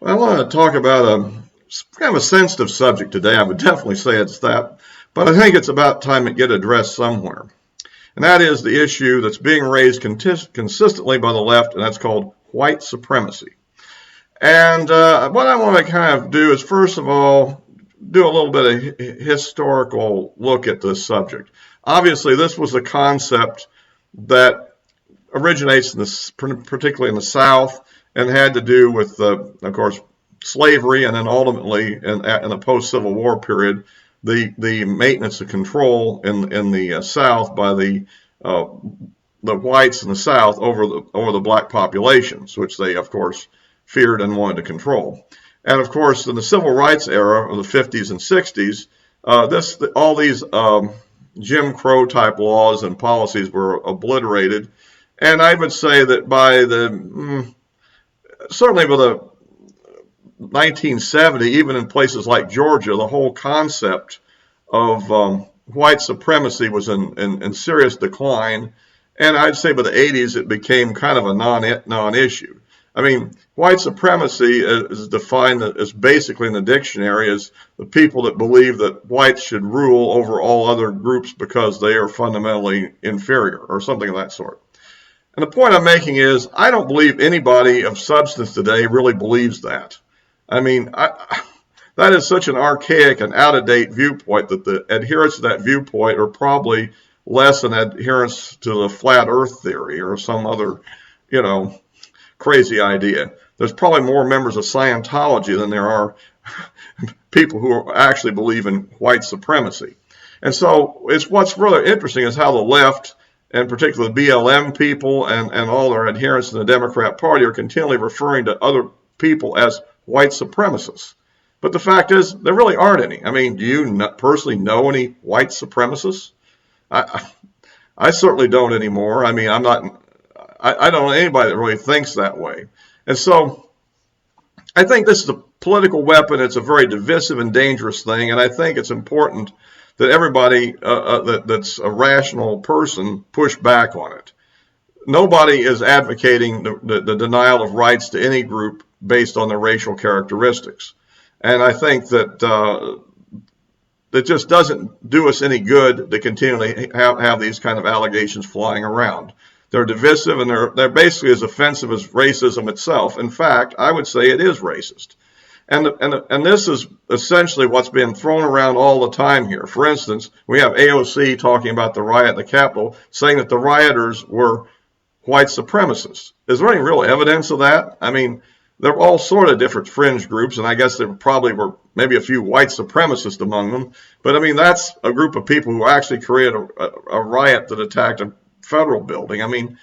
I want to talk about a kind of a sensitive subject today. I would definitely say it's that, but I think it's about time it get addressed somewhere. And that is the issue that's being raised consistently by the left, and that's called white supremacy. And what I want to kind of do is, first of all, do a little bit of historical look at this subject. Obviously, this was a concept that originates in this, particularly in the South, and had to do with, of course, slavery, and then ultimately in the post-Civil War period, the maintenance of control in the South by uh, the whites in the South over the black populations, which they, of course, feared and wanted to control. And of course, in the civil rights era of the 50s and 60s, all these Jim Crow type laws and policies were obliterated. And I would say that by certainly by the 1970, even in places like Georgia, the whole concept of white supremacy was in serious decline. And I'd say by the 80s, it became kind of a non-issue. I mean, white supremacy is defined as basically in the dictionary as the people that believe that whites should rule over all other groups because they are fundamentally inferior or something of that sort. And the point I'm making is I don't believe anybody of substance today really believes that. I mean, that is such an archaic and out-of-date viewpoint that the adherents to that viewpoint are probably less than adherents to the flat earth theory or some other, crazy idea. There's probably more members of Scientology than there are people who actually believe in white supremacy. And so what's really interesting is how the left, and particularly the BLM people and all their adherents in the Democrat Party, are continually referring to other people as white supremacists. But the fact is, there really aren't any. I mean, do you personally know any white supremacists? I certainly don't anymore. I mean, I don't know anybody that really thinks that way. And so I think this is a political weapon. It's a very divisive and dangerous thing. And I think it's important that everybody that's a rational person push back on it. Nobody is advocating the denial of rights to any group based on their racial characteristics. And I think that it just doesn't do us any good to continually have these kind of allegations flying around. They're divisive, and they're basically as offensive as racism itself. In fact, I would say it is racist. And this is essentially what's being thrown around all the time here. For instance, we have AOC talking about the riot at the Capitol, saying that the rioters were white supremacists. Is there any real evidence of that? I mean, there are all sort of different fringe groups, and I guess there probably were maybe a few white supremacists among them. But I mean, that's a group of people who actually created a riot that attacked a federal building. I mean,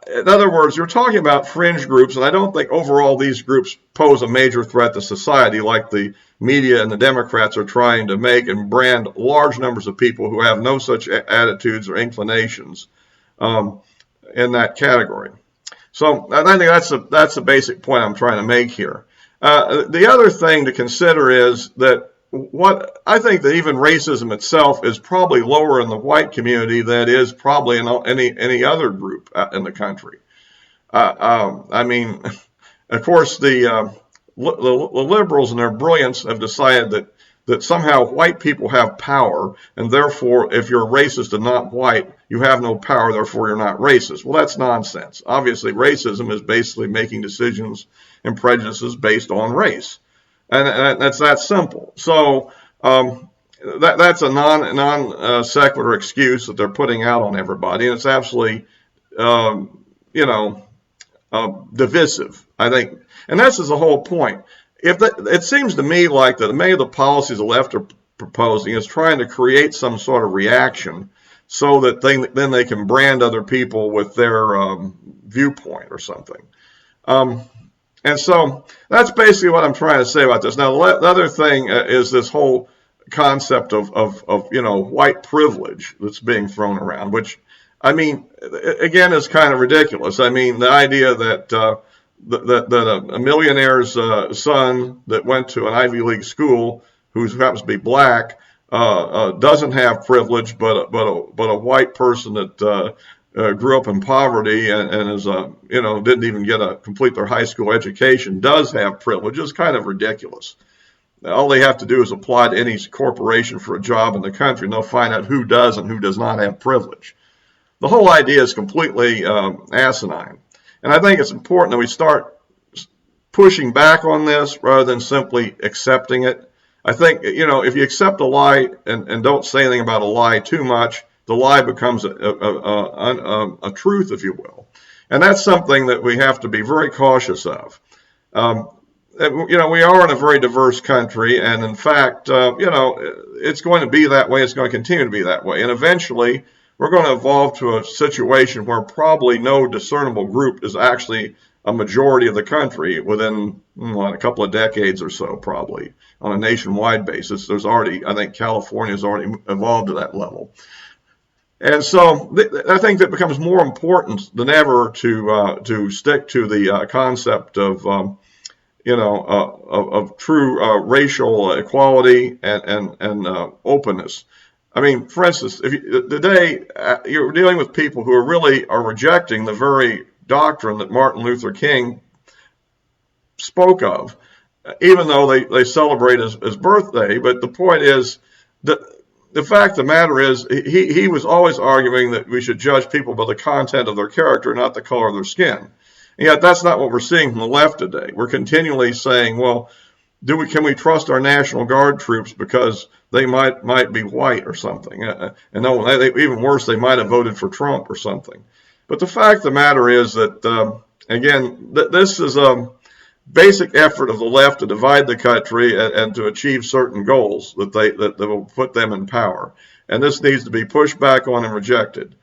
in other words, you're talking about fringe groups, and I don't think overall these groups pose a major threat to society like the media and the Democrats are trying to make and brand large numbers of people who have no such attitudes or inclinations in that category. So I think that's the basic point I'm trying to make here. The other thing to consider is that what I think that even racism itself is probably lower in the white community than it is probably in any other group in the country. I mean, of course, the liberals in their brilliance have decided that somehow white people have power, and therefore, if you're racist and not white, you have no power, therefore you're not racist. Well, that's nonsense. Obviously, racism is basically making decisions and prejudices based on race. And that's that simple. So that's a non sequitur excuse that they're putting out on everybody, and it's absolutely, divisive, I think. And this is the whole point. It seems to me like that many of the policies the left are proposing is trying to create some sort of reaction so that then they can brand other people with their viewpoint or something. And so that's basically what I'm trying to say about this. Now, the other thing is this whole concept of white privilege that's being thrown around, which, I mean, again, is kind of ridiculous. I mean, the idea that a millionaire's son that went to an Ivy League school who happens to be black doesn't have privilege, but a white person that grew up in poverty and is didn't even complete their high school education does have privilege is kind of ridiculous. All they have to do is apply to any corporation for a job in the country, and they'll find out who does and who does not have privilege. The whole idea is completely asinine. And I think it's important that we start pushing back on this rather than simply accepting it. I think, if you accept a lie and don't say anything about a lie too much, the lie becomes a truth, if you will. And that's something that we have to be very cautious of. We are in a very diverse country, and in fact, it's going to be that way. It's going to continue to be that way. And eventually, we're going to evolve to a situation where probably no discernible group is actually a majority of the country within a couple of decades or so, probably on a nationwide basis. I think California has already evolved to that level. And so I think that becomes more important than ever to stick to the concept of true racial equality and openness. I mean, for instance, today you're dealing with people who really are rejecting the very doctrine that Martin Luther King spoke of, even though they celebrate his birthday. But the point is that the fact of the matter is he was always arguing that we should judge people by the content of their character, not the color of their skin. And yet that's not what we're seeing from the left today. We're continually saying, well, can we trust our National Guard troops because they might be white or something? Even worse, they might have voted for Trump or something. But the fact of the matter is that, this is a basic effort of the left to divide the country and to achieve certain goals that will put them in power. And this needs to be pushed back on and rejected.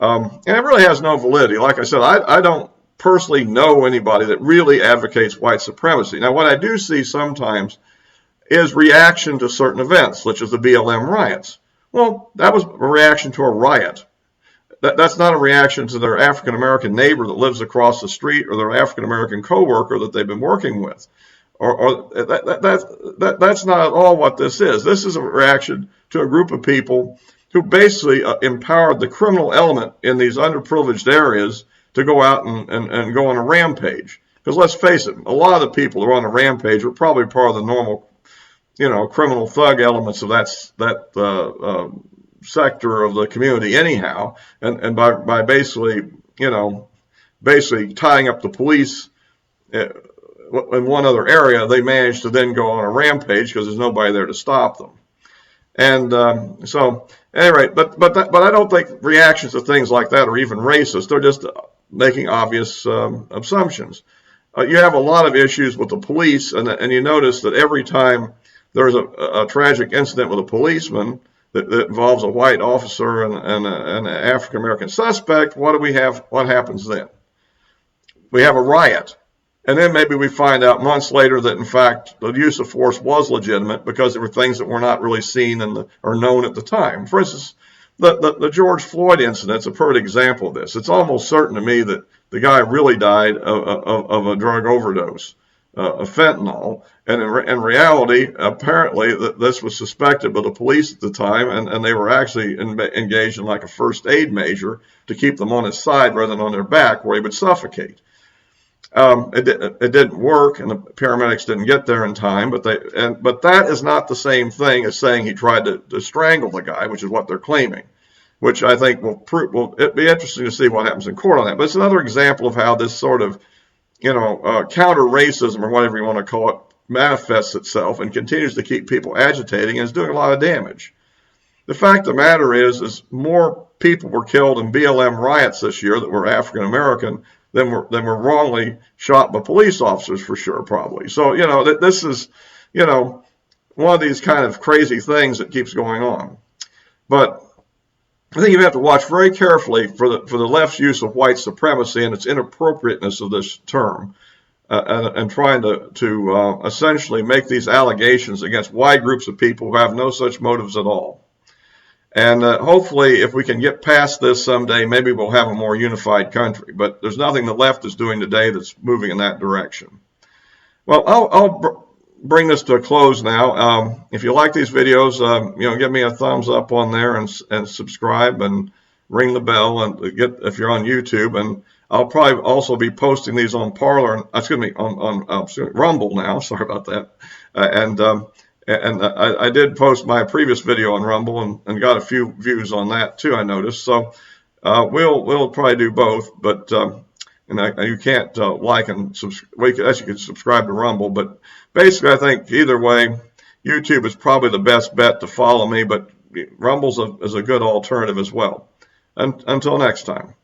And it really has no validity. Like I said, I don't personally know anybody that really advocates white supremacy. Now, what I do see sometimes is reaction to certain events, such as the BLM riots. Well, that was a reaction to a riot. That's not a reaction to their African-American neighbor that lives across the street or their African-American coworker that they've been working with. That's not at all what this is. This is a reaction to a group of people who basically empowered the criminal element in these underprivileged areas to go out and go on a rampage. Because let's face it, a lot of the people who are on a rampage were probably part of the normal, criminal thug elements of that sector of the community anyhow. And by basically tying up the police in one other area, they managed to then go on a rampage because there's nobody there to stop them. And so, anyway, but I don't think reactions to things like that are even racist. They're just making obvious assumptions. You have a lot of issues with the police, and you notice that every time there's a tragic incident with a policeman that involves a white officer and an African-American suspect, what do we have? What happens then? We have a riot. And then maybe we find out months later that, in fact, the use of force was legitimate because there were things that were not really seen or known at the time. For instance, the George Floyd incident is a perfect example of this. It's almost certain to me that the guy really died of a drug overdose, of fentanyl. And in reality, apparently, this was suspected by the police at the time, and they were actually engaged in like a first aid measure to keep them on his side rather than on their back where he would suffocate. It didn't work, and the paramedics didn't get there in time. But that is not the same thing as saying he tried to strangle the guy, which is what they're claiming. Which I think will be interesting to see what happens in court on that. But it's another example of how this sort of counter racism or whatever you want to call it manifests itself and continues to keep people agitating and is doing a lot of damage. The fact of the matter is more people were killed in BLM riots this year that were African American than were wrongly shot by police officers, for sure, probably. So, this is, one of these kind of crazy things that keeps going on. But I think you have to watch very carefully for the left's use of white supremacy and its inappropriateness of this term, and trying to essentially make these allegations against wide groups of people who have no such motives at all. And hopefully, if we can get past this someday, maybe we'll have a more unified country. But there's nothing the left is doing today that's moving in that direction. Well, I'll bring this to a close now. If you like these videos, give me a thumbs up on there and subscribe. And ring the bell and get if you're on YouTube. And I'll probably also be posting these on on Rumble now. Sorry about that. I did post my previous video on Rumble and got a few views on that too, I noticed. So we'll probably do both, but you can't like and subscribe. Well, you can subscribe to Rumble, but basically I think either way, YouTube is probably the best bet to follow me, but Rumble is a good alternative as well. Until next time.